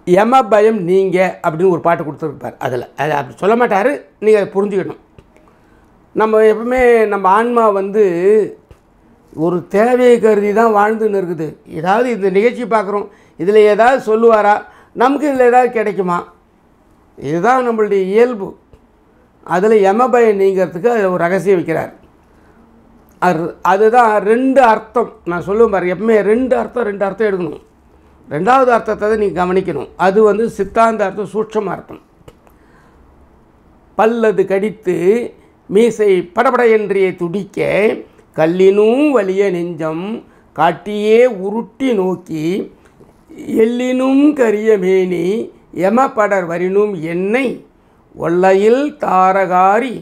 யம பயம் நீங்க அப்படின்னு ஒரு பாட்டு கொடுத்துருப்பார். அதில் அது அப்படி சொல்ல மாட்டார், நீங்கள் அதை புரிஞ்சுக்கணும். நம்ம எப்பவுமே நம்ம ஆன்மா வந்து ஒரு தேவையை கருதி தான் வாழ்ந்துன்னு இருக்குது. ஏதாவது இந்த நிகழ்ச்சி பார்க்குறோம், இதில் ஏதாவது சொல்லுவாரா, நமக்கு இதில் ஏதாவது கிடைக்குமா, இதுதான் நம்மளுடைய இயல்பு. அதில் யம பயம் நீங்கிறதுக்கு அதில் ஒரு ரகசியம் வைக்கிறார். அதுதான் 2 அர்த்தம் நான் சொல்லுவேன் பாரு. எப்பவுமே 2 அர்த்தம் எடுக்கணும். 2வது அர்த்தத்தை தான் நீங்கள் கவனிக்கணும். அது வந்து சித்தாந்த அர்த்தம், சூட்சம அர்த்தம். பல்லது கடித்து மீசை படபட என்றே துடிக்க கல்லினும் வலிய நெஞ்சம் காட்டியே உருட்டி நோக்கி எல்லினும் கரிய மேனி யமபடர் வரினும் என்னை ஒல்லையில் தாரகாரி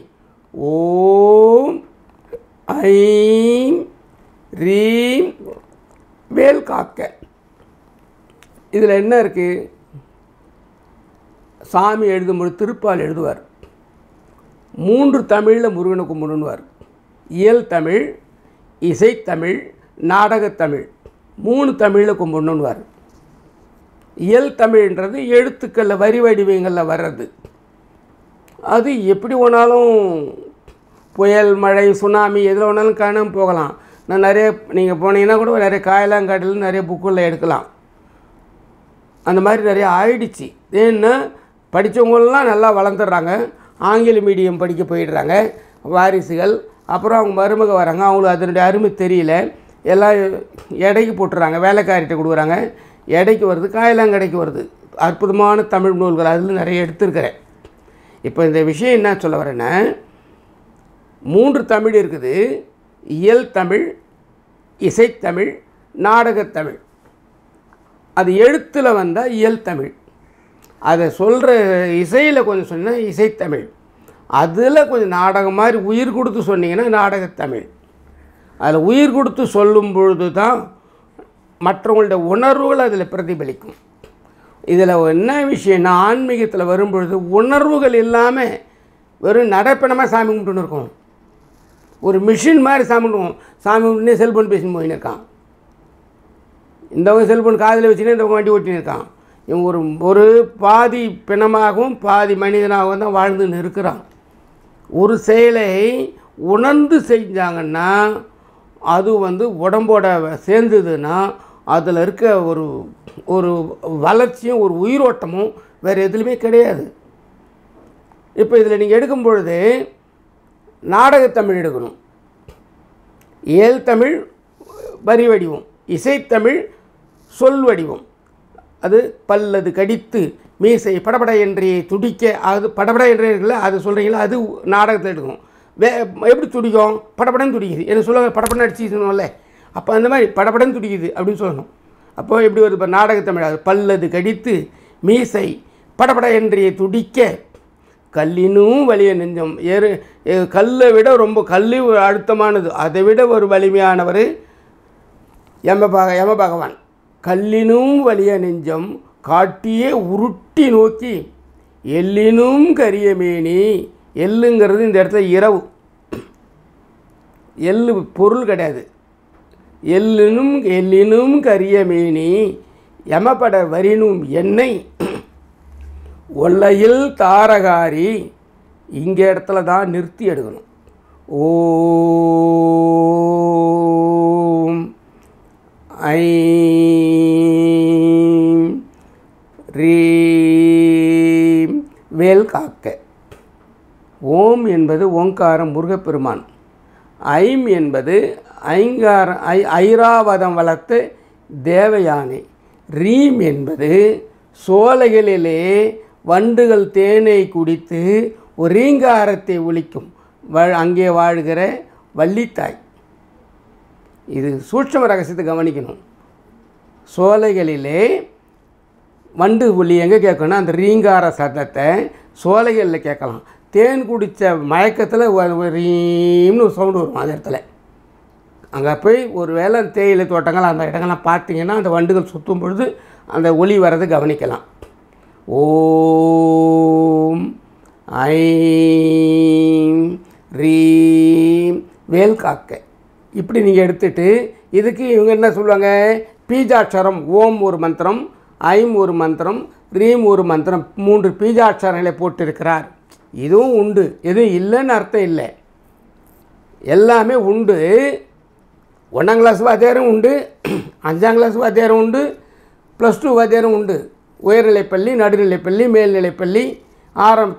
ஓம் ஐம் ரீம் வேல் காக்க. இதில் என்ன இருக்குது? சாமி எழுதும்போது திருப்பால் எழுதுவார். 3 தமிழில் முருகனை கும்பிடுவார். இயல் தமிழ், இசைத்தமிழ், நாடகத்தமிழ், 3 தமிழில் கும்பிடணுன்னுவார். இயல் தமிழ்ன்றது எழுத்துக்களில் வரி வடிவங்களில் வர்றது. அது எப்படி வேணாலும் புயல், மழை, சுனாமி எதில் வேணாலும் காணாமல் போகலாம். நான் நிறைய நீங்கள் போனீங்கன்னா கூட நிறைய காயலாங்காட்டில் நிறைய புக்குகளில் எடுக்கலாம். அந்த மாதிரி நிறைய ஆயிடுச்சு. ஏன்னா படித்தவங்களெலாம் நல்லா வளர்ந்துடுறாங்க, ஆங்கில மீடியம் படிக்க போயிடுறாங்க வாரிசுகள். அப்புறம் அவங்க மருமக வராங்க, அவங்களுக்கு அதனுடைய அருமை தெரியல, எல்லாம் எடைக்கு போட்டுறாங்க, வேலைக்காரிட்ட கொடுக்குறாங்க, எடைக்கு வருது, காயலாங்கடைக்கு வருது. அற்புதமான தமிழ் நூல்கள் அதில் நிறைய எடுத்துருக்கிறேன். இப்போ இந்த விஷயம் என்ன சொல்ல வரேன்னா, 3 தமிழ் இருக்குது. இயல் தமிழ், இசைத்தமிழ், நாடகத்தமிழ். அது எழுத்தில் வந்தால் இயல் தமிழ். அதை சொல்கிற இசையில் கொஞ்சம் சொன்னால் இசைத்தமிழ். அதில் கொஞ்சம் நாடகம் மாதிரி உயிர் கொடுத்து சொன்னீங்கன்னா நாடகத்தமிழ். அதில் உயிர் கொடுத்து சொல்லும் பொழுது தான் மற்றவங்களுடைய உணர்வுகள் அதில் பிரதிபலிக்கும். இதில் என்ன விஷயம்னா, ஆன்மீகத்தில் வரும்பொழுது உணர்வுகள் இல்லாமல் வெறும் நடைப்பணமாக சாமி கும்பிட்டுன்னு இருக்கும். ஒரு மிஷின் மாதிரி சாமி கும்பிடுவோம். சாமி கும்பிட்டுனே செல்ஃபோன் பேசின்னு போயின்னு இருக்கான். இந்தவங்க செல்ஃபோன் காதில் வச்சுன்னு இந்தவங்க வண்டி ஓட்டின்னு இருக்கான். இவன் ஒரு பாதி பிணமாகவும் பாதி மனிதனாகவும் தான் வாழ்ந்துன்னு இருக்கிறான். ஒரு செயலை உணர்ந்து செஞ்சாங்கன்னா அது வந்து உடம்போட சேர்ந்ததுன்னா அதில் இருக்க ஒரு வளர்ச்சியும் ஒரு உயிரோட்டமும் வேறு எதுலையுமே கிடையாது. இப்போ இதில் நீங்கள் எடுக்கும் பொழுது நாடகத்தமிழ் எடுக்கணும், இயல் தமிழ் வரி வடிவம், இசைத்தமிழ் சொல் வடிவம். அது பல்லது கடித்து மீசை படபட என்றே துடிக்க, அது படபட என்றே இருக்குல்ல, அது சொல்கிறீங்களா, அது நாடகத்தில் எடுக்கணும். எப்படி துடிக்கும்? படபடன்னு துடிக்குது. என்ன சொல்லுவாங்க, படப்படன்னு அடிச்சுக்கணும்ல, அப்போ அந்த மாதிரி படபடன்னு துடிக்குது அப்படின்னு சொல்லணும். அப்போ எப்படி வருது? இப்போ நாடகத்தமிழ் அது பல்லது கடித்து மீசை படபட என்றே துடிக்க கல்லினும் வலிய நெஞ்சம். கல்லை விட ரொம்ப கல்லு அழுத்தமானது, அதை விட ஒரு வலிமையானவர் யம பகவான். கல்லினும் வலிய நெஞ்சம் காட்டியே உருட்டி நோக்கி எல்லினும் கரிய மேனி. எள்ளுங்கிறது இந்த இடத்துல இரவு, எள்ளு பொருள் கிடையாது. எல்லினும் கரிய மேனி யமபட வரினும் என்னை ஒல்லையில் தாரகாரி. இங்கே இடத்துல தான் நிறுத்தி எடுக்கணும். ஓம் ஐம் ரீம் வேல் காக்க. ஓம் என்பது ஓங்காரம் முருகப்பெருமான். ஐம் என்பது ஐராவதம் வளர்த்த தேவயானை. ரீம் என்பது சோலைகளிலே வண்டுகள் தேனை குடித்து ஒரு ரீங்காரத்தை ஒலிக்கும் அங்கே வாழ்கிற வள்ளித்தாய். இது சூட்சும ரகசியத்தை கவனிக்கணும். சோலைகளிலே வண்டு ஒலி எங்கே கேட்கணும்? அந்த ரீங்கார சத்தத்தை சோலைகளில் கேட்கலாம். தேன் குடித்த மயக்கத்தில் ரீம்னு ஒரு சவுண்டு வரும். அந்த இடத்துல அங்கே போய் ஒரு வேளை தேயிலை தோட்டங்கள் அந்த இடங்கள்லாம் பார்த்தீங்கன்னா அந்த வண்டுகள் சுற்றும் பொழுது அந்த ஒலி வர்றது கவனிக்கலாம். ஓம் ஐம் ரீம் வேல் காக்க. இப்படி நீங்கள் எடுத்துகிட்டு இதுக்கு இவங்க என்ன சொல்லுவாங்க? பீஜாட்சரம் ஓம் ஒரு மந்திரம், ஐம் ஒரு மந்திரம், ரீம் ஒரு மந்திரம், 3 பீஜாட்சரங்களை போட்டிருக்கிறார். இதுவும் உண்டு, எதுவும் இல்லைன்னு அர்த்தம் இல்லை, எல்லாமே உண்டு. 1ஆம் கிளாஸ் வாத்தியாரும் உண்டு, 5ஆம் கிளாஸ் வாத்தியாரும் உண்டு, +2 வாத்தியாரும் உண்டு. உயர்நிலைப்பள்ளி, நடுநிலைப்பள்ளி, மேல்நிலைப்பள்ளி,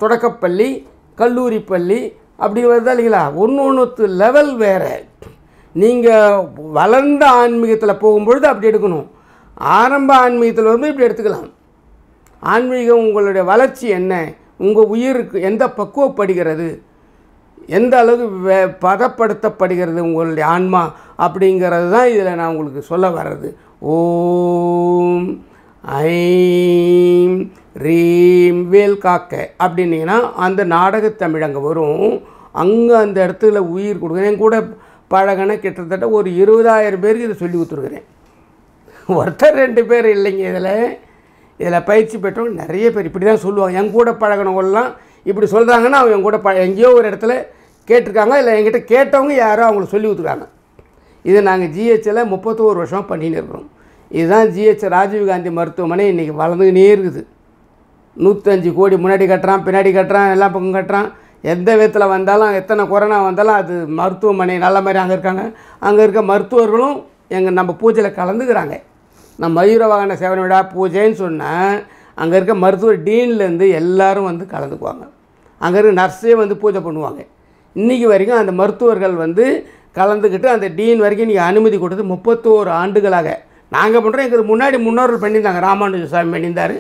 தொடக்கப்பள்ளி, கல்லூரி பள்ளி அப்படி வருதா இல்லைங்களா? ஒன்று லெவல் வேறு. நீங்கள் வளர்ந்த ஆன்மீகத்தில் போகும்பொழுது அப்படி எடுக்கணும். ஆரம்ப ஆன்மீகத்தில் வரும்போது இப்படி எடுத்துக்கலாம். ஆன்மீகம் உங்களுடைய வளர்ச்சி என்ன, உங்கள் உயிருக்கு எந்த பக்குவப்படுகிறது, எந்த அளவுக்கு பதப்படுத்தப்படுகிறது உங்களுடைய ஆன்மா அப்படிங்கிறது தான் இதில் நான் உங்களுக்கு சொல்ல வர்றது. ஓம் ஐம் ரீம் வேல் காக்க அப்படின்னீங்கன்னா அந்த நாடகத்தமிழ் அங்கே வரும். அங்கே அந்த இடத்துல உயிர் கொடுக்குறேன். என் கூட பழகின கிட்டத்தட்ட ஒரு 20,000 பேருக்கு இதை சொல்லி கொடுத்துருக்குறேன். ஒருத்தர் 2 பேர் இல்லைங்க. இதில் பயிற்சி பெற்றவங்க நிறைய பேர் இப்படி தான் சொல்லுவாங்க. என் கூட பழகினவங்களாம் இப்படி சொல்கிறாங்கன்னா அவங்க என் கூட எங்கேயோ ஒரு இடத்துல கேட்டிருக்காங்க, இல்லை என்கிட்ட கேட்டவங்க யாரோ அவங்களுக்கு சொல்லி கொடுத்துருக்காங்க. இது நாங்கள் ஜிஹெச்சில் 31 வருஷமாக பண்ணின்னு இருக்கிறோம். இதுதான் ஜிஹெச் ராஜீவ்காந்தி மருத்துவமனை இன்றைக்கி வளர்ந்துக்கினே இருக்குது. 105 கோடி முன்னாடி கட்டுறான், பின்னாடி கட்டுறான், எல்லா பக்கம் கட்டுறான். எந்த விதத்தில் வந்தாலும், எத்தனை கொரோனா வந்தாலும் அது மருத்துவமனை நல்ல மாதிரி அங்கே இருக்காங்க. அங்கே இருக்க மருத்துவர்களும் நம்ம பூஜையில் கலந்துக்கிறாங்க. நம்ம மயூர வாகன சேவன விழா பூஜைன்னு சொன்னால் அங்கே இருக்க மருத்துவர் டீன்லேருந்து எல்லோரும் வந்து கலந்துக்குவாங்க. அங்கே இருக்க நர்ஸே வந்து பூஜை பண்ணுவாங்க. இன்றைக்கி வரைக்கும் அந்த மருத்துவர்கள் வந்து கலந்துக்கிட்டு அந்த டீன் வரைக்கும் நீங்கள் அனுமதி கொடுத்து 31 ஆண்டுகளாக நாங்கள் பண்ணுறோம். எங்களுக்கு முன்னாடி முன்னோர்கள் பண்ணியிருந்தாங்க. ராமானுஜ சாமி பண்ணியிருந்தார்,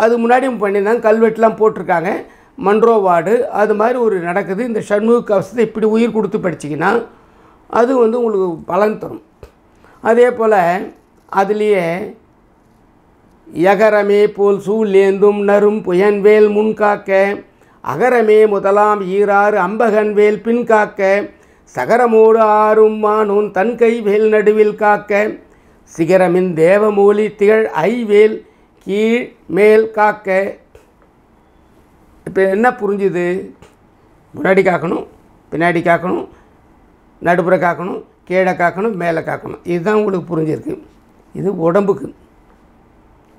அது முன்னாடியும் பண்ணியிருந்தாங்க. கல்வெட்டுலாம் போட்டிருக்காங்க. மன்றோ வார்டு அது மாதிரி ஒரு நடக்குது. இந்த ஷண்முக கவசத்தை இப்படி உயிர் கொடுத்து படிச்சிங்கன்னா அது வந்து உங்களுக்கு பலன் தரும். அதே போல் அதுலேயே யகரமே போல் சூழ்லேந்தும் நரும் புயன்வேல் முன்காக்க, அகரமே முதலாம் ஈராறு அம்பகன்வேல் பின்காக்க, சகரமோடு ஆறும் மானோன் தன் கைவேல் நடுவில் காக்க, சிகரமின் தேவமூலி திகழ் ஐவேல் கீழ் மேல் காக்க. இப்போ என்ன புரிஞ்சுது? முன்னாடி காக்கணும், பின்னாடி காக்கணும், நடுப்புற காக்கணும், கீழே காக்கணும், மேலே காக்கணும். இதுதான் உங்களுக்கு புரிஞ்சிருக்கு. இது உடம்புக்கு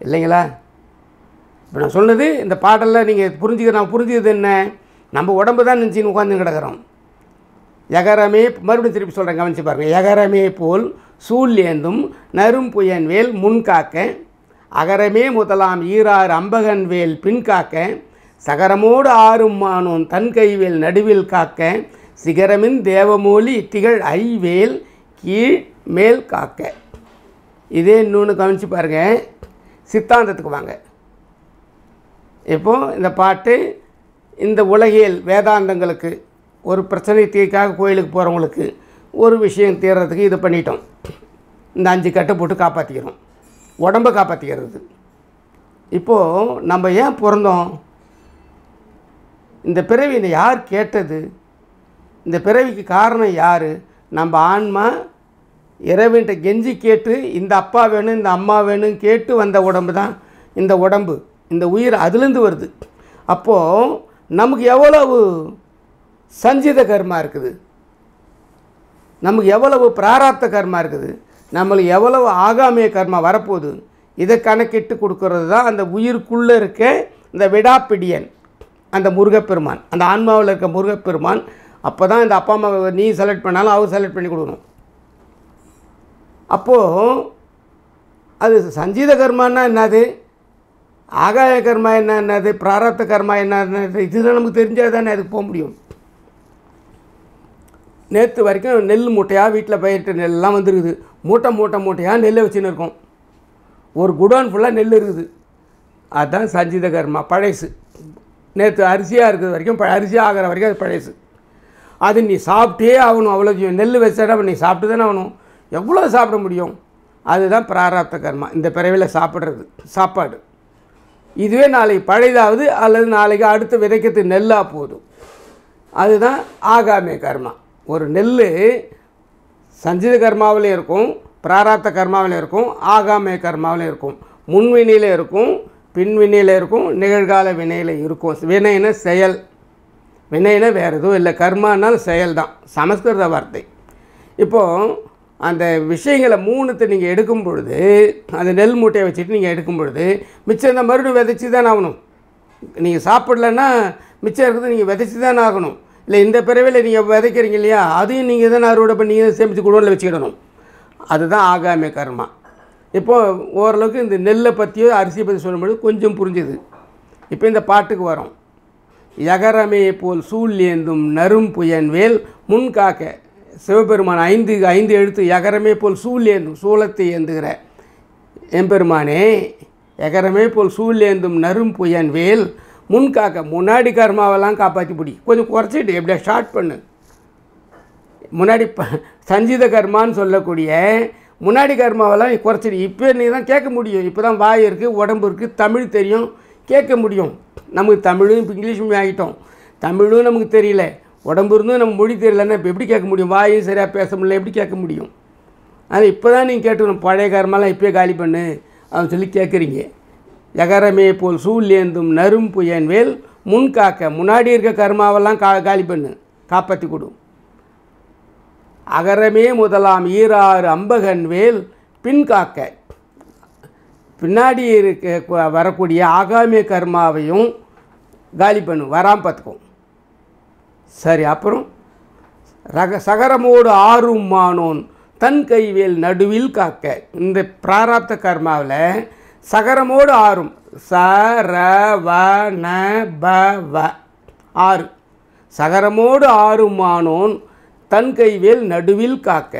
இல்லைங்களா? இப்போ நான் சொன்னது இந்த பாடலில் நீங்கள் நான் புரிஞ்சுக்கிறது என்ன? நம்ம உடம்பு தான் நினச்சின்னு உட்காந்து கிடக்கிறோம். யகரமே, மறுபடியும் திருப்பி சொல்கிறேன், கவனிச்சு பாருங்கள். யகரமே போல் சூழ்லேந்தும் நரும் புயன்வேல் முன்காக்க, அகரமே முதலாம் ஈராறு அம்பகன்வேல் பின்காக்க, சகரமோடு ஆறும் மானோன் தன் கைவேல் நடுவில் காக்க, சிகரமின் தேவமூலி திகழ் ஐவேல் கீழ் மேல் காக்க. இதே இன்னொன்று கவனித்து பாருங்கள். சித்தாந்தத்துக்கு வாங்க. இப்போது இந்த பாட்டு இந்த உலகியல் வேதாந்தங்களுக்கு ஒரு பிரச்சனை தீர்க்காக கோயிலுக்கு போகிறவங்களுக்கு ஒரு விஷயம் தீர்றதுக்கு இது பண்ணிட்டோம். இந்த 5 கட்டை போட்டு காப்பாற்றிக்கிறோம், உடம்பை காப்பாற்றிக்கிறது. இப்போது நம்ம ஏன் பிறந்தோம்? இந்த பிறவியை யார் கேட்டது? இந்த பிறவிக்கு காரணம் யார்? நம்ம ஆன்மா இறைவன்கிட்ட கெஞ்சி கேட்டு இந்த அப்பா வேணும், இந்த அம்மா வேணும் கேட்டு வந்த உடம்பு தான் இந்த உடம்பு, இந்த உயிர் அதுலேருந்து வருது. அப்போது நமக்கு எவ்வளவு சஞ்சித கர்மா இருக்குது, நமக்கு எவ்வளவு பிராராப்த கர்மா இருக்குது, நம்மளுக்கு எவ்வளவு ஆகாமிய கர்மா வரப்போகுது, இதை கணக்கிட்டு கொடுக்கறது தான் அந்த உயிருக்குள்ளே இருக்க இந்த விடாப்பிடியன், அந்த முருகப்பெருமான், அந்த ஆன்மாவில் இருக்க முருகப்பெருமான். அப்போ தான் இந்த அப்பா அம்மாவை நீ செலக்ட் பண்ணாலும் அவர் செலக்ட் பண்ணி கொடுக்கணும். அப்போது அது சஞ்சீத கர்மான்னா என்னது, ஆகாய கர்மா என்னது, பிராரப்த கர்மா என்னது, இதுதான் நமக்கு தெரிஞ்சால் தானே அதுக்கு போக முடியும். நேற்று வரைக்கும் நெல் மூட்டையாக வீட்டில் பயிரிட்ட நெல்லாம் வந்துருக்குது. மூட்டையாக நெல்லை வச்சுன்னு இருக்கோம். ஒரு குடோன் ஃபுல்லாக நெல் இருக்குது. அதுதான் சஞ்சீத கர்மா, பழசு. நேற்று அரிசியாக இருக்கிறது வரைக்கும், அரிசி ஆகிற வரைக்கும் அது பழசு. அது நீ சாப்பிட்டே ஆகணும். அவ்வளோ நெல் வச்சாடா நீ சாப்பிட்டு தானே ஆகணும். எவ்வளோ சாப்பிட முடியும்? அதுதான் பிராராப்த கர்மா, இந்த பிறவியில் சாப்பிட்றது சாப்பாடு. இதுவே நாளைக்கு பழையதாவது அல்லது நாளைக்கு அடுத்த விதைக்கிறது நெல்லாக போதும். அதுதான் ஆகாமிய கர்மா. ஒரு நெல் சஞ்சித கர்மாவிலையும் இருக்கும், பிராராப்த கர்மாவிலையும் இருக்கும், ஆகாமிய கர்மாவிலையும் இருக்கும். முன்வினையில் இருக்கும், பின்வினையில் இருக்கும், நிகழ்கால வினையில் இருக்கும். வினைன செயல், வினைனா வேறு எதுவும் இல்லை. கர்மானால் செயல் தான், சமஸ்கிருத வார்த்தை. இப்போது அந்த விஷயங்களை 3த்தை நீங்கள் எடுக்கும் பொழுது, அந்த நெல் மூட்டையை வச்சுட்டு நீங்கள் எடுக்கும் பொழுது மிச்சம் இந்த மறுபடியும் விதைச்சி தான் ஆகணும். நீங்கள் சாப்பிடலன்னா மிச்சம் இருக்கிறது நீங்கள் விதைச்சி தான் ஆகணும். இல்லை இந்த பிறவையில் நீங்கள் விதைக்கிறீங்க இல்லையா, அதையும் நீங்கள் தான் அறுவடை பண்ணி சேமித்து குடோனில் வச்சுக்கிடணும். அதுதான் ஆகாமிய கர்மா. இப்போது ஓரளவுக்கு இந்த நெல்லை பற்றியோ அரிசியை பற்றி சொல்லும்போது கொஞ்சம் புரிஞ்சுது. இப்போ இந்த பாட்டுக்கு வரோம். யகரமே போல் சூழ் ஏந்தும் நரும் புயன்வேல் முன்காக்க. சிவபெருமான் 5 எழுத்து யகரமே போல் சூழ் ஏந்தும், சூலத்தை ஏந்துகிற எம்பெருமானே, யகரமே போல் சூழ் ஏந்தும் நரும் புயன்வேல் முன்காக்க. முன்னாடி கர்மாவெல்லாம் காப்பாற்றி பிடி, கொஞ்சம் குறைச்சிட்டு எப்படியா ஷார்ட் பண்ணு. முன்னாடி சஞ்சித கர்மான்னு சொல்லக்கூடிய முன்னாடி கர்மாவெல்லாம் குறைச்சிடு. இப்போ நீ தான் கேட்க முடியும். இப்போ தான் வாய் இருக்குது, உடம்பு இருக்குது, தமிழ் தெரியும், கேட்க முடியும். நமக்கு தமிழும் இப்போ இங்கிலீஷும் ஆகிட்டோம். தமிழும் நமக்கு தெரியல, உடம்பு இருந்தும் நம்ம மொழி தெரியலன்னா இப்போ எப்படி கேட்க முடியும்? வாயும் சரியாக பேச முடியல, எப்படி கேட்க முடியும்? அது இப்போ தான் நீங்கள் கேட்டுக்கணும். பழைய கர்மாலாம் இப்போயே காலி பண்ணு அப்படின்னு சொல்லி கேட்குறீங்க. யகரமே போல் சூழ் ஏந்தும் நரும் புயன்வேல் முன்காக்க. முன்னாடி இருக்க கர்மாவெல்லாம் காலி பண்ணு, காப்பாற்றி கொடு. அகரமே முதலாம் ஈராறு அம்பகன் வேல் பின்காக்க. பின்னாடி இருக்க வரக்கூடிய ஆகாமிய கர்மாவையும் காலி பண்ணு, வராமல் பார்த்துக்கும். சரி, அப்புறம் சகரமோடு ஆறும் மானோன் தன் கைவேல் நடுவில் காக்க. இந்த பிராராப்த கர்மாவில் சகரமோடு ஆறும், ச ர வ ந ப வ 6. சகரமோடு ஆறும் மானோன் தன் கைவேல் நடுவில் காக்க.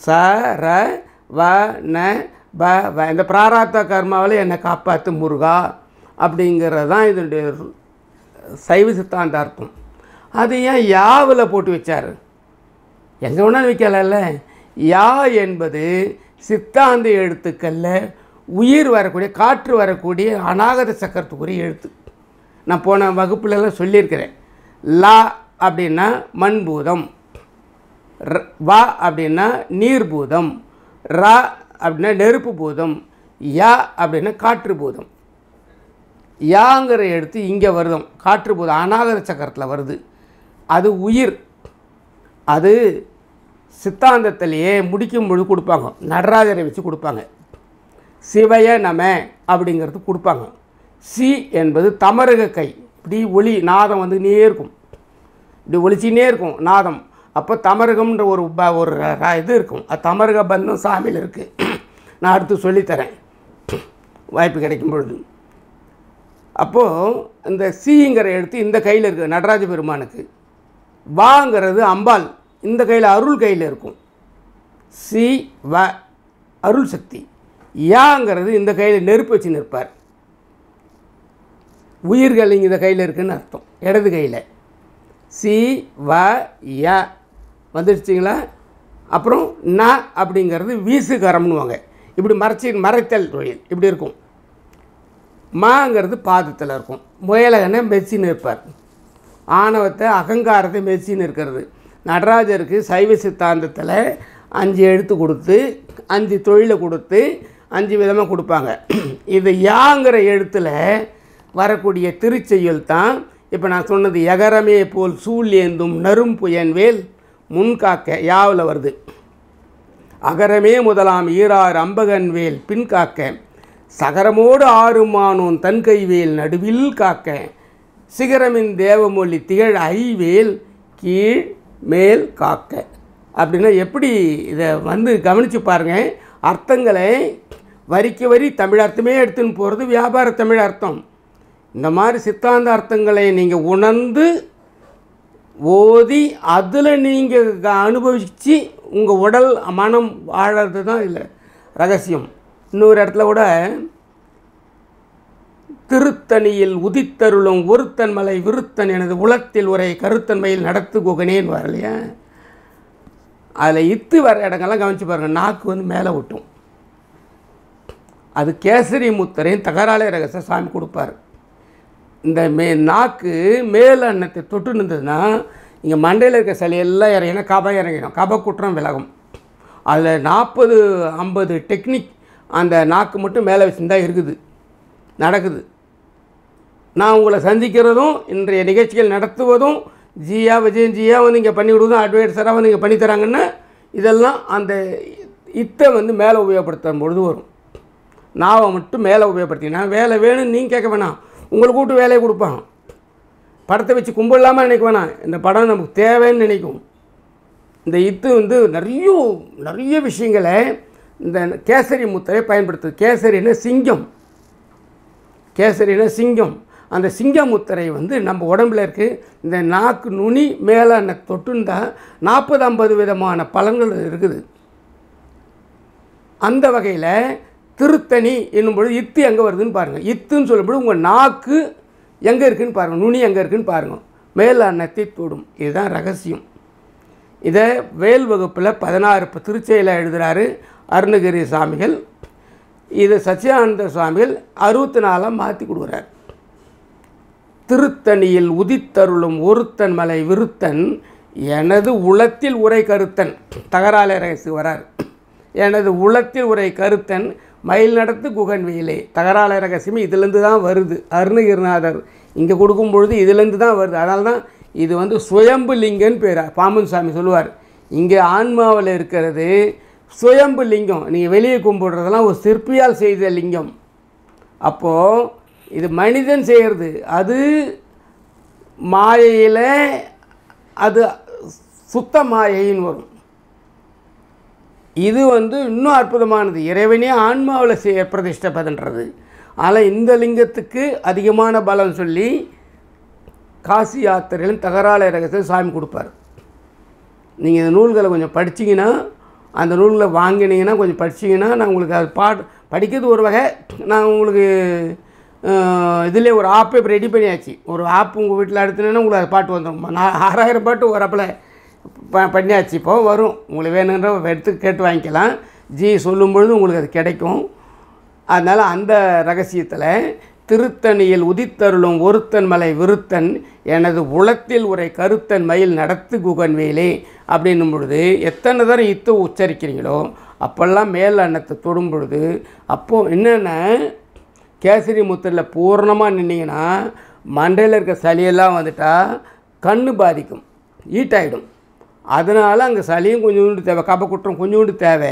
ச ர வ ந ப வ. இந்த பிராராப்த கர்மாவில் என்னை காப்பாற்று முருகா அப்படிங்கிறது தான் இதனுடைய சைவ சித்தாந்த அர்த்தம். அது ஏன் யாவில் போட்டு வச்சார்? எங்கே வேணாலும் வைக்கல. யா என்பது சித்தாந்த எழுத்துக்களில் உயிர் வரக்கூடிய, காற்று வரக்கூடிய அநாகத சக்கரத்துக்குரிய எழுத்து. நான் போன வகுப்புலலாம் சொல்லியிருக்கிறேன். லா அப்படின்னா மண்பூதம், வா அப்படின்னா நீர்பூதம், ரா அப்படின்னா நெருப்பு பூதம், யா அப்படின்னா காற்று பூதம். யாங்கிற எழுத்து இங்கே வருதும், காற்று பூதம் அநாகத சக்கரத்தில் வருது. அது உயிர். அது சித்தாந்தத்திலேயே முடிக்கும் பொழுது கொடுப்பாங்க, நடராஜரை வச்சு கொடுப்பாங்க. சிவய நம அப்படிங்கிறது கொடுப்பாங்க. சி என்பது தமருக கை, இப்படி ஒளி நாதம் வந்து இருக்கும், இப்படி ஒளிச்சின்னே இருக்கும் நாதம். அப்போ தமருகம்ன்ற ஒரு இது இருக்கும். அது தமருக பந்தம் சாமியில் இருக்குது. நான் அடுத்து சொல்லித்தரேன் வாய்ப்பு கிடைக்கும் பொழுது. அப்போது இந்த சிங்கிற எழுத்து இந்த கையில் இருக்குது நடராஜ பெருமானுக்கு. வாங்கிறது அம்பாள், இந்த கையில் அருள் கையில் இருக்கும். சி வ அருள் சக்தி. யாங்கிறது இந்த கையில் நெருப்பு வச்சு நிற்பார். உயிர்கள் இங்கே இந்த கையில் இருக்குதுன்னு அர்த்தம், இடது கையில். சி வ ய வந்துடுச்சிங்களா? அப்புறம் ந அப்படிங்கிறது வீசுகரம்னுவாங்க, இப்படி மறைத்தல் தொழில் இப்படி இருக்கும். மாங்கிறது பாதத்தில் இருக்கும். முயலகனை மெச்சின்னு இருப்பார். ஆணவத்தை அகங்காரத்தை மெச்சின்னு இருக்கிறது. நடராஜருக்கு சைவ சித்தாந்தத்தில் 5 எழுத்து கொடுத்து 5 தொழிலை கொடுத்து 5 விதமாக கொடுப்பாங்க. இது யாங்கிற எழுத்தில் வரக்கூடிய திருச்செயல் தான் இப்போ நான் சொன்னது. யகரமே போல் சூழ் ஏந்தும் நரும் புயன்வேல் முன்காக்க யாவில் வருது. அகரமே முதலாம் ஈராறு அம்பகன் வேல் பின்காக்க. சகரமோடு ஆறுமானோன் தன் கைவேல் நடுவில் காக்க. சிகரமின் தேவமொழி திகழ் ஐவேல் கீழ் மேல் காக்க. அப்படின்னா எப்படி இதை வந்து கவனித்து பாருங்கள். அர்த்தங்களை வரிக்கு வரி தமிழ் அர்த்தமே எடுத்துன்னு போகிறது வியாபார தமிழ் அர்த்தம். இந்த மாதிரி சித்தாந்த அர்த்தங்களை நீங்கள் உணர்ந்து ஓதி அதில் நீங்கள் அனுபவித்து உங்கள் உடல் மனம் வாழறது தான் இல்லை ரகசியம். இன்னொரு இடத்துல கூட திருத்தணியில் உதித்தருளும் ஒருத்தன் மலை விருத்தன் எனது உலத்தில் உரை கருத்தன்மையில் நடத்து குகனேன்னு வரலையா? அதில் இத்து வர இடங்கள்லாம் கவனித்து பாருங்கள். நாக்கு வந்து மேலே விட்டும். அது கேசரி முத்தரையும் தகராளை ரகசிய சாமி கொடுப்பார். இந்த நாக்கு மேல் அன்னத்தை தொட்டு நின்றதுன்னா இங்கே மண்டையில் இருக்க சளியெல்லாம் இறங்கினா கபம் இறங்கிடும், கப குற்றம் விலகும். அதில் 40-50 டெக்னிக் அந்த நாக்கு மட்டும் மேலே வச்சுருந்தா இருக்குது, நடக்குது. நான் உங்களை சந்திக்கிறதும் இன்றைய நிகழ்ச்சிகள் நடத்துவதும் ஜியா விஜயன் ஜியா வந்து இங்கே பண்ணி விடுவதும் அட்வைசராக வந்து இங்கே பண்ணித்தராங்கன்னா இதெல்லாம் அந்த இத்தை வந்து மேலே உபயோகப்படுத்தும் பொழுது வரும். நாவை மட்டும் மேலே உபயோகப்படுத்தினா வேலை வேணும்னு நீங்கள் கேட்க வேணாம், உங்களுக்கு கூட்டு வேலையை கொடுப்பான். படத்தை வச்சு கும்பிடலாமல் நினைக்க வேணாம், இந்த படம் நமக்கு தேவைன்னு நினைக்கும். இந்த இத்து வந்து நிறைய விஷயங்களை இந்த கேசரி முத்திரை பயன்படுத்துது. கேசரின்னா சிங்கம், கேசரின்னா சிங்கம். அந்த சிங்க முத்திரை வந்து நம்ம உடம்புல இருக்குது. இந்த நாக்கு நுனி மேலே தொட்டுந்தா 40-50 விதமான பலன்கள் இருக்குது. அந்த வகையில் திருத்தணி என்னும்பொழுது இத்து எங்கே வருதுன்னு பாருங்கள். இத்துன்னு சொல்லும்போது உங்கள் நாக்கு எங்கே இருக்குதுன்னு பாருங்கள், நுனி எங்கே இருக்குதுன்னு பாருங்கள். மேல் அன்னத்தை தொடும். இதுதான் ரகசியம். இதை வேல் வகுப்பில் 16 திருச்செயில எழுதுகிறாரு அருணகிரி சுவாமிகள். இது சச்சிதானந்த சுவாமிகள் 64 மாற்றி கொடுக்குறார். திருத்தணியில் உதித்தருளும் ஒருத்தன் மலை விருத்தன் எனது உளத்தில் உரை கருத்தன். தகரால ரகசி வரார். எனது உளத்தில் உரை கருத்தன் மயில் நடத்து குகன் வெயிலே. தகரால ரகசியம் இதிலேருந்து தான் வருது. அருணகிரிநாதர் இங்கே கொடுக்கும் பொழுது இதிலேருந்து தான் வருது. அதனால தான் இது வந்து சுயம்பு லிங்கன்னு பேர். பாம்பன் சாமி சொல்லுவார், இங்கே ஆன்மாவில் இருக்கிறது சுயம்பு லிங்கம். நீங்கள் வெளியே கும்பிடுறதெல்லாம் ஒரு சிற்பியால் செய்த லிங்கம். அப்போது இது மனிதன் செய்கிறது. அது மாயையில் அது சுத்த மாயைன்னு வரும். இது வந்து இன்னும் அற்புதமானது. இறைவனே ஆன்மாவில் பிரதிஷ்டை பண்ணுறது. ஆனால் இந்த லிங்கத்துக்கு அதிகமான பலம் சொல்லி காசி யாத்திரையிலும் தகரால ரகசியம் சாமி கொடுப்பார். நீங்கள் இந்த நூல்களை கொஞ்சம் படிச்சிங்கன்னா, அந்த நூல்களை வாங்கினீங்கன்னா கொஞ்சம் படிச்சிங்கன்னா, நான் உங்களுக்கு அது படிக்கிறது ஒரு வகை. நான் உங்களுக்கு இதில் ஒரு ஆப்பை இப்போ ரெடி பண்ணியாச்சு. ஒரு ஆப் உங்கள் வீட்டில் எடுத்துனேன்னா உங்களுக்கு அது பாட்டு வந்துடும். 6000 பாட்டு ஒரு ஆப்பில் பண்ணியாச்சு. இப்போ வரும். உங்களுக்கு வேணுன்ற எடுத்து கேட்டு வாங்கிக்கலாம். சொல்லும் பொழுது உங்களுக்கு அது கிடைக்கும். அதனால் அந்த ரகசியத்தில் திருத்தணியில் உதித்தருளும் ஒருத்தன் மலை விருத்தன் எனது உளத்தில் உரை கருத்தன் மயில் நடத்து குகன் வேலே அப்படின்னும் பொழுது எத்தனை தரம் இத்து உச்சரிக்கிறீங்களோ அப்போல்லாம் மேல் அன்னத்தை தொடும் பொழுது அப்போது என்னென்ன கேசரி முத்திரையில் பூர்ணமாக நின்னீங்கன்னா மண்டையில் இருக்க சளியெல்லாம் வந்துட்டால் கண் பாதிக்கும், ஈட்டாயிடும். அதனால் அங்கே சளியும் கொஞ்சோண்டு தேவை, கபக்குற்றம் கொஞ்சோண்டு தேவை,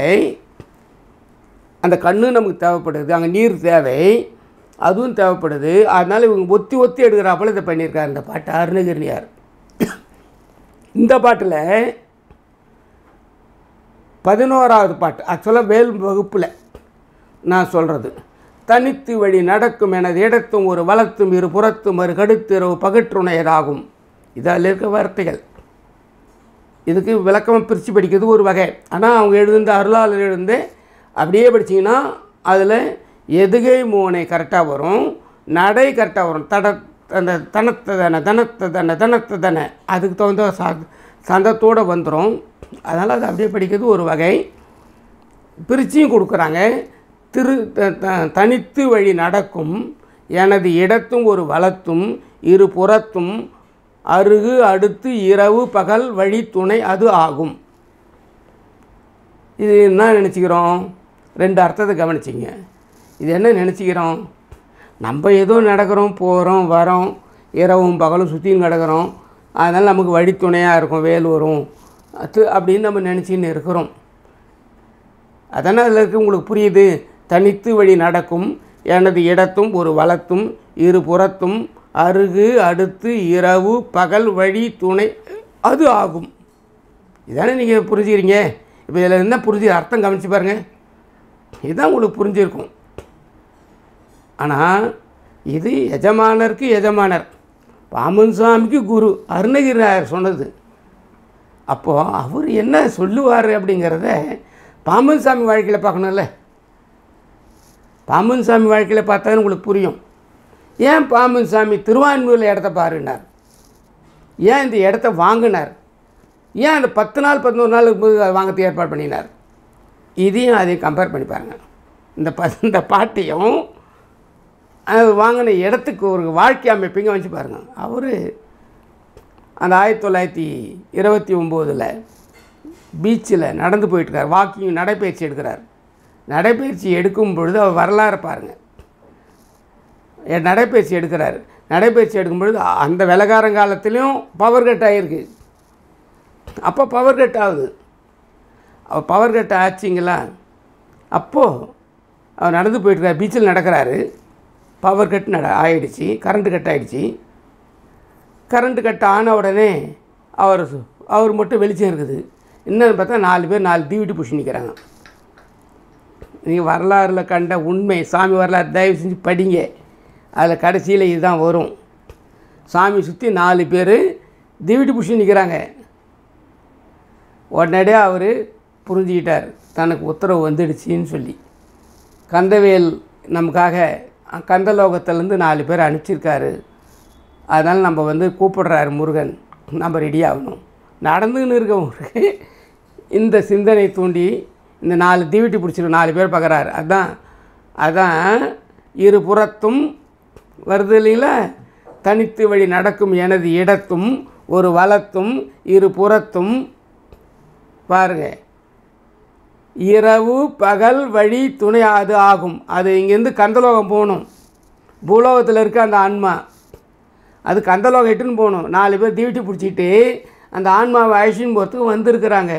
அந்த கண்ணு நமக்கு தேவைப்படுது, அங்கே நீர் தேவை, அதுவும் தேவைப்படுது. அதனால் இவங்க ஒத்தி ஒத்தி எடுக்கிறாப்புல இதை பண்ணியிருக்காரு இந்த பாட்டு அருணகிரியார். இந்த பாட்டில் 11வது பாட்டு ஆக்சுவலாக வேல் வகுப்பில் நான் சொல்கிறது. தனித்து வழி நடக்கும் எனது இடத்தும் ஒரு வளர்த்தும் இரு புறத்தும் ஒரு கடுத்திரவு பகற்றுணையதாகும். இதில் இருக்க வார்த்தைகள் இதுக்கு விளக்கமாக பிரித்து படிக்கிறது ஒரு வகை. ஆனால் அவங்க எழுதுந்த அருளாளர் எழுந்து அப்படியே படிச்சிங்கன்னா அதில் எதுகை மோனை கரெக்டாக வரும், நடை கரெக்டாக வரும். அந்த தனத்தை அதுக்கு தகுந்த சந்தத்தோடு வந்துடும். அதனால் அது அப்படியே படிக்கிறது ஒரு வகை. பிரிச்சியும் கொடுக்குறாங்க. தனித்து வழி நடக்கும் எனது இடத்தும் ஒரு வளத்தும் இரு புறத்தும் அருகு அடுத்து இரவு பகல் வழி துணை அது ஆகும். இது என்ன நினச்சிக்கிறோம்? 2 அர்த்தத்தை கவனிச்சிங்க. இது என்ன நினச்சிக்கிறோம்? நம்ம ஏதோ நடக்கிறோம், போகிறோம், வரோம், இரவும் பகலும் சுற்றின்னு கிடக்கிறோம், அதனால் நமக்கு வழித்துணையாக இருக்கும், வேல் வரும் அப்படின்னு நம்ம நினச்சின்னு இருக்கிறோம். அதனால் அதில் இருக்க உங்களுக்கு புரியுது. தனித்து வழி நடக்கும் எனது இடத்தும் ஒரு வளத்தும் இரு புறத்தும் அருகு அடுத்து இரவு பகல் வழி துணை அது ஆகும். இதானே நீங்கள் புரிஞ்சுக்கிறீங்க. இப்போ இதில் என்ன புரிஞ்சு அர்த்தம் கவனித்து பாருங்கள். இதுதான் உங்களுக்கு புரிஞ்சிருக்கும். ஆனால் இது எஜமானருக்கு எஜமானர், பாம்பன் சாமிக்கு குரு, அருணகிரிநாதர் சொன்னது. அப்போது அவர் என்ன சொல்லுவார் அப்படிங்கிறத பாம்பன் சாமி வாழ்க்கையில் பார்க்கணும்ல. பாம்பன் சாமி வாழ்க்கையில் பார்த்தா உங்களுக்கு புரியும். ஏன் பாம்பன் சாமி திருவான்மையூரில் இடத்த பாருனார்? ஏன் இந்த இடத்த வாங்கினார்? ஏன் அந்த 10 நாள் 11 நாள் வாங்கிறதுக்கு ஏற்பாடு பண்ணினார்? இதையும் அதையும் கம்பேர் பண்ணி பாருங்கள். இந்த பாட்டையும் வாங்கின இடத்துக்கு ஒரு வாழ்க்கை அமைப்பிங்க வச்சு பாருங்கள். அவர் அந்த 1929 பீச்சில் நடந்து போயிட்டுருக்கார். வாக்கிங் நடைப்பயிற்சி எடுக்கிறார். நடைப்பயிற்சி எடுக்கும் பொழுது அவர் வரலாறு பாருங்கள். நடைப்பயிற்சி எடுக்கிறார். நடைப்பயிற்சி எடுக்கும்பொழுது அந்த வெள்ளக்காரங்காலத்துலேயும் பவர் கட் ஆகிருக்கு. அப்போ பவர் கட் ஆகுது. அவர் பவர் கட் ஆச்சுங்களா, அப்போது அவர் நடந்து போயிட்டுருக்கார், பீச்சில் நடக்கிறாரு. பவர் கட் ஆகிடுச்சி, கரண்ட்டு கட் ஆகிடுச்சி. கரண்ட்டு கட் ஆன உடனே அவர் மட்டும் வெளிச்சம் இருக்குது. என்னன்னு பார்த்தா 4 பேர் 4 தீவிட்டு பிடிச்சி நிற்கிறாங்க. நீங்கள் வரலாறில் கண்ட உண்மை, சாமி வரலாறு தயவு செஞ்சு படிங்க. அதில் கடைசியில் இதுதான் வரும். சாமி சுற்றி 4 பேர் தீவிட்டு பிடிச்சி நிற்கிறாங்க. உடனடியாக அவர் புரிஞ்சுக்கிட்டார், தனக்கு உத்தரவு வந்துடுச்சின்னு சொல்லி. கந்தவேல் நமக்காக கந்தலோகத்திலேருந்து 4 பேர் அனுப்பிச்சிருக்காரு. அதனால் நம்ம கூப்பிடுறாரு முருகன், நம்ம ரெடி ஆகணும். நடந்துன்னு இருக்கவங்களுக்கு இந்த சிந்தனை தூண்டி இந்த 4 தீவிட்டி பிடிச்சிருக்கு 4 பேர் பார்க்குறாரு. அதான் இரு புறத்தும் வருது இல்லைங்களா, தனித்து வழி நடக்கும் எனது இடத்தும் ஒரு வலத்தும் இரு புறத்தும். பாருங்க, இரவு பகல் வழி துணை அது ஆகும். அது இங்கேருந்து கந்தலோகம் போகணும். பூலோகத்தில் இருக்க அந்த ஆன்மா அது கந்தலோகம் இட்டுன்னு போகணும். 4 பேர் தீவிட்டி பிடிச்சிட்டு அந்த ஆன்மாவை அழிச்சின்னு போகிறதுக்கு வந்திருக்கிறாங்க.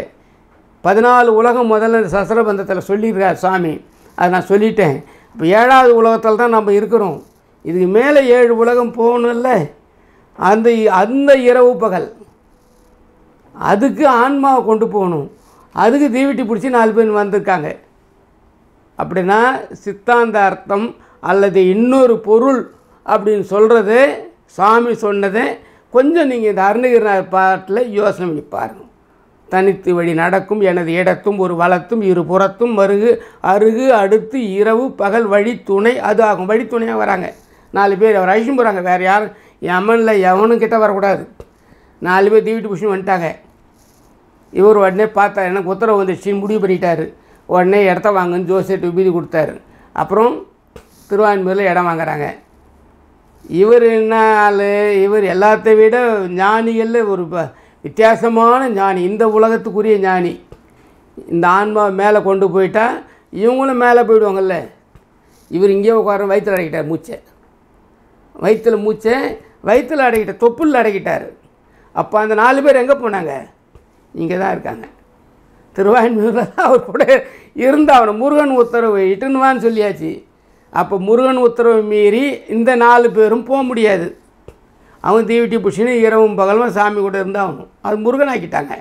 14 உலகம் முதல்ல சசரபந்தத்தில் சொல்லியிருக்கார் சாமி. அதை நான் சொல்லிட்டேன். இப்போ 7வது உலகத்தில் தான் நம்ம இருக்கிறோம். இதுக்கு மேலே 7 உலகம் போகணும்ல. அந்த இரவு பகல் அதுக்கு ஆன்மாவை கொண்டு போகணும். அதுக்கு தீவிட்டி பிடிச்சி 4 பேர் வந்திருக்காங்க. அப்படின்னா சித்தாந்த அர்த்தம் அல்லது இன்னொரு பொருள் அப்படின்னு சொல்கிறது, சாமி சொன்னதை கொஞ்சம் நீங்கள் இந்த அருணகிரிநாதர் பாட்டில் யோசனை பண்ணி பாருங்கள். தனித்து வழி நடக்கும் எனது இடத்தும் ஒரு வலத்தும் இரு புறத்தும் அருகு அடுத்து இரவு பகல் வழி துணை அது ஆகும். வழி துணையாக வராங்க 4 பேர். அவர் அழிச்சும் போகிறாங்க. வேறு யாரும் யமனில் எவனும் கிட்ட வரக்கூடாது. 4 பேர் தீவிட்டு புஷன் வந்துட்டாங்க. இவர் உடனே பார்த்தா எனக்கு உத்தரவு வந்துடுச்சின்னு முடிவு பண்ணிட்டார். உடனே இடத்த வாங்குன்னு ஜோசியர்கிட்ட விபூதி கொடுத்தாரு. அப்புறம் திருவான்மையூரில் இடம் வாங்குறாங்க. இவர் என்ன ஆள், இவர் எல்லாத்தை விட ஞானிகளில் ஒரு வித்தியாசமான ஞானி, இந்த உலகத்துக்குரிய ஞானி. இந்த ஆன்மாவை மேலே கொண்டு போயிட்டா இவங்களும் மேலே போயிடுவாங்கல்ல. இவர் இங்கேயே உட்கார வயிற்றில் அடக்கிட்டார் மூச்சை. வயிற்றில் அடக்கிட்டார், தொப்புளில் அடக்கிட்டார். அப்போ அந்த 4 பேர் எங்கே போனாங்க? இங்கே தான் இருக்காங்க. திருவான்மையூரில் தான் அவர் கூட இருந்தாவணும். முருகன் உத்தரவு இட்டுன்னுவான்னு சொல்லியாச்சு. அப்போ முருகன் உத்தரவு மீறி இந்த 4 பேரும் போக முடியாது. அவங்க தீவிட்டி புஷின்னு இரவும் பகலும் சாமி கூட இருந்தாகணும். அது முருகன் ஆக்கிட்டாங்க.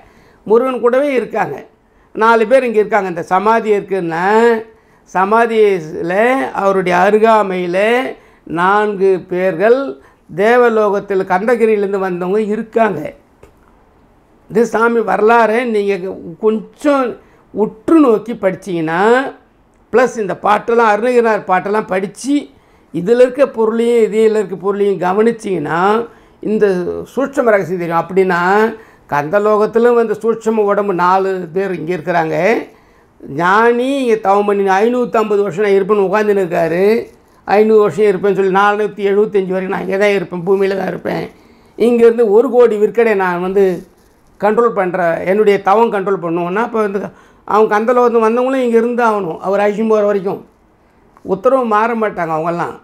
முருகன் கூடவே இருக்காங்க. 4 பேர் இங்கே இருக்காங்க. இந்த சமாதி இருக்குன்னா சமாதியில் அவருடைய அருகாமையில் 4 பேர்கள் தேவலோகத்தில் கந்தகிரியிலேருந்து வந்தவங்க இருக்காங்க. இது சாமி வரலாறு நீங்கள் கொஞ்சம் உற்று நோக்கி படிச்சிங்கன்னா, ப்ளஸ் இந்த பாட்டெல்லாம் அருணகிரிநாதர் பாட்டெல்லாம் படித்து இதில் இருக்க பொருளையும் இதில் இருக்க பொருளையும் கவனிச்சிங்கன்னா இந்த சூட்சம ரகசியம் தெரியும். அப்படின்னா கந்தலோகத்திலும் சூட்சம உடம்பு 4 பேர் இங்கே இருக்கிறாங்க. ஞானி இங்கே தவம் பண்ணி 550 வருஷம் நான் இருப்பேன்னு உட்காந்துன்னு இருக்காரு. 500 வருஷம் இருப்பேன்னு சொல்லி 475 வரைக்கும் நான் இங்கே தான் இருப்பேன், பூமியில் தான் இருப்பேன். இங்கேருந்து 1 கோடி விற்கடை நான் கண்ட்ரோல் பண்ணுறேன், என்னுடைய தவம் கண்ட்ரோல் பண்ணுவோன்னா இப்போ அவங்க கந்தலோகத்தில் வந்தவங்களும் இங்கே இருந்து ஆகணும். அவர் அழிச்சும் போகிற வரைக்கும் உத்தரவு மாற மாட்டாங்க அவங்கெல்லாம்.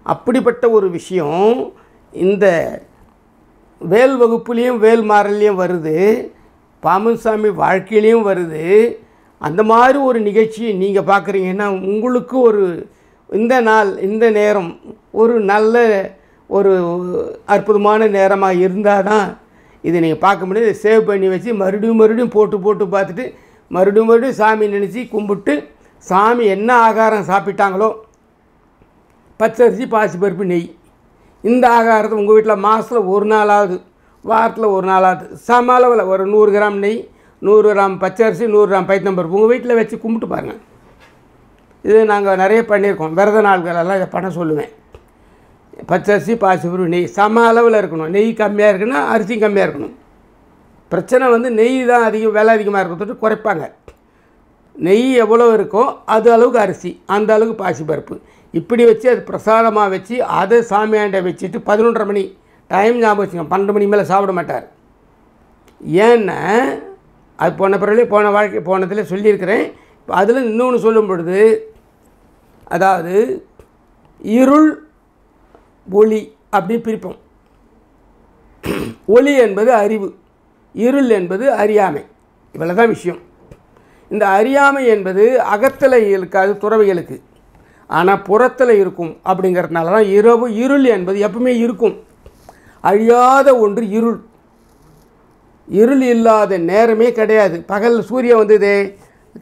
அப்படிப்பட்ட ஒரு விஷயம் இந்த வேல் வகுப்புலேயும் வேல் மாறலையும் வருது, பாமன் சாமி வாழ்க்கையிலையும் வருது. அந்த மாதிரி ஒரு நிகழ்ச்சியை நீங்கள் பார்க்குறீங்கன்னா உங்களுக்கு இந்த நாள் இந்த நேரம் ஒரு நல்ல ஒரு அற்புதமான நேரமாக இருந்தால் தான் இதை நீங்கள் பார்க்க முடியாது. சேவ் பண்ணி வச்சு மறுபடியும் போட்டு பார்த்துட்டு மறுபடியும் சாமி நினச்சி கும்பிட்டு, சாமி என்ன ஆகாரம் சாப்பிட்டாங்களோ பச்சரிசி பாசிப்பருப்பு நெய், இந்த ஆகாரத்தை உங்கள் வீட்டில் மாதத்தில் 1 நாளாவது வாரத்தில் 1 நாளாவது சம அளவில் ஒரு 100 கிராம் நெய் 100 கிராம் பச்சரிசி 100 கிராம் பைத்தம்பருப்பு உங்கள் வீட்டில் வச்சு கும்பிட்டு பாருங்கள். இது நாங்கள் நிறைய பண்ணியிருக்கோம். விரத நாள்களெல்லாம் இதை பண்ண சொல்லுவேன். பச்சரிசி பாசிப்பருப்பு நெய் சம அளவில் இருக்கணும். நெய் கம்மியாக இருக்குன்னா அரிசி கம்மியாக இருக்கணும். பிரச்சனை நெய் தான் விலை அதிகமாக இருக்கிறது குறைப்பாங்க. நெய் எவ்வளோ இருக்கோ அது அளவுக்கு அரிசி, அந்த அளவுக்கு பாசிப்பருப்பு இப்படி வச்சு அது பிரசாதமாக வச்சு அதை சாமியாண்ட வச்சுட்டு 11:30 மணி டைம் ஞாபகம் வச்சுக்கோங்க. 12 மணி மேலே சாப்பிட மாட்டார். ஏன்னா அது போனதில் சொல்லியிருக்கிறேன். இப்போ அதில் இன்னொன்று சொல்லும் பொழுது, அதாவது இருள் ஒளி அப்படி பிரிப்போம். ஒளி என்பது அறிவு, இருள் என்பது அறியாமை. இவ்வளோ தான் விஷயம். இந்த அறியாமை என்பது அகத்தில் இருக்காது துறவிகளுக்கு, ஆனால் புறத்தில் இருக்கும். அப்படிங்கிறதுனால தான் இரவு இருள் என்பது எப்பவுமே இருக்கும். அழியாத ஒன்று இருள். இருள் இல்லாத நேரமே கிடையாது. பகல் சூரியன் வந்ததே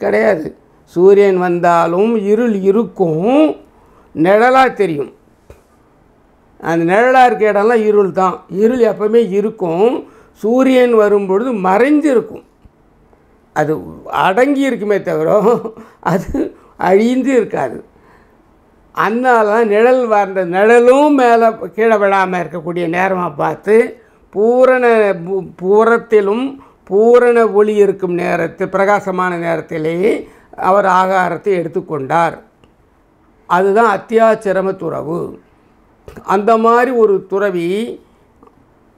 கிடையாது. சூரியன் வந்தாலும் இருள் இருக்கும், நிழலாக தெரியும். அந்த நிழலாக இருக்க இடம்லாம் இருள் தான். இருள் எப்பவுமே இருக்கும். சூரியன் வரும்பொழுது மறைஞ்சு இருக்கும். அது அடங்கி இருக்குமே தவிர அது அழிந்து இருக்காது. அதனால தான் நிழல் வந்த நிழலும் மேலே கீழே விழாமல் இருக்கக்கூடிய நேரமாக பார்த்து பூரத்திலும் பூரண ஒளி இருக்கும் நேரத்தில், பிரகாசமான நேரத்திலேயே அவர் ஆகாரத்தை எடுத்துக்கொண்டார். அதுதான் அத்தியாச்சிரம துறவு. அந்த மாதிரி ஒரு துறவி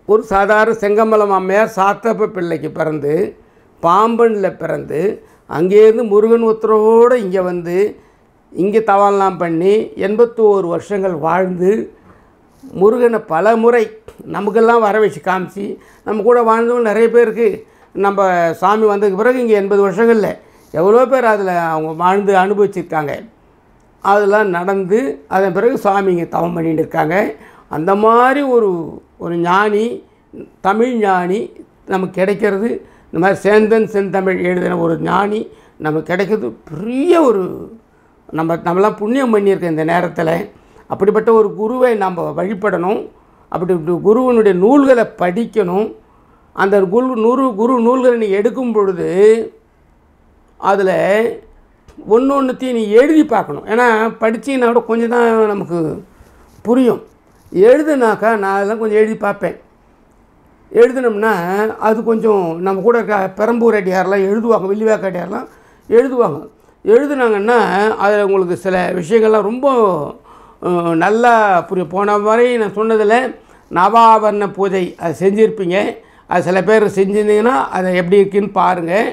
ஒரு சாதாரண செங்கமலம் அம்மையார் சாத்தப்ப பிள்ளைக்கு பிறந்து பாம்பனில் பிறந்து அங்கேருந்து முருகன் உத்தரவோடு இங்கே வந்து இங்கே தவம்லாம் பண்ணி 81 வருஷங்கள் வாழ்ந்து முருகனை பல முறை நமக்கெல்லாம் வர வச்சு காமிச்சு நம்ம கூட வாழ்ந்தவங்க நிறைய பேருக்கு நம்ம சாமி வந்ததுக்கு பிறகு இங்கே 80 வருஷங்களில் எவ்வளோ பேர் அதில் அவங்க வாழ்ந்து அனுபவிச்சிருக்காங்க. அதெல்லாம் நடந்து அதன் பிறகு சாமி இங்கே தவம் பண்ணிட்டு இருக்காங்க. அந்த மாதிரி ஒரு ஞானி, தமிழ் ஞானி நமக்கு கிடைக்கிறது. இந்த மாதிரி சேந்தன் செந்தமிழ் எழுதின ஒரு ஞானி நமக்கு கிடைக்கிறது பெரிய ஒரு நம்மளாம் புண்ணியம் பண்ணியிருக்க இந்த நேரத்தில். அப்படிப்பட்ட ஒரு குருவை நம்ம வழிபடணும். அப்படி குருவனுடைய நூல்களை படிக்கணும். அந்த குரு நூல்களை நீ எடுக்கும் பொழுது அதில் ஒன்றுத்தையும் நீ எழுதி பார்க்கணும். ஏன்னா படித்தீங்கன்னா கூட கொஞ்சம் தான் நமக்கு புரியும். எழுதுனாக்கா நான் அதெல்லாம் கொஞ்சம் எழுதி பார்ப்பேன். எழுதினோம்னா அது கொஞ்சம் நம்ம கூட இருக்க பெரம்பூர் அடியாரெலாம் எழுதுவாங்க, வில்லிவாக்கடியாரெலாம் எழுதுவாங்க. எழுதுனாங்கன்னா அதில் உங்களுக்கு சில விஷயங்கள்லாம் ரொம்ப நல்லா புரியும். போன வரை நான் சொன்னதில் நவாவரண பூஜை அது செஞ்சுருப்பீங்க. அது சில பேர் செஞ்சுருந்தீங்கன்னா அதை எப்படி இருக்குன்னு பாருங்கள்.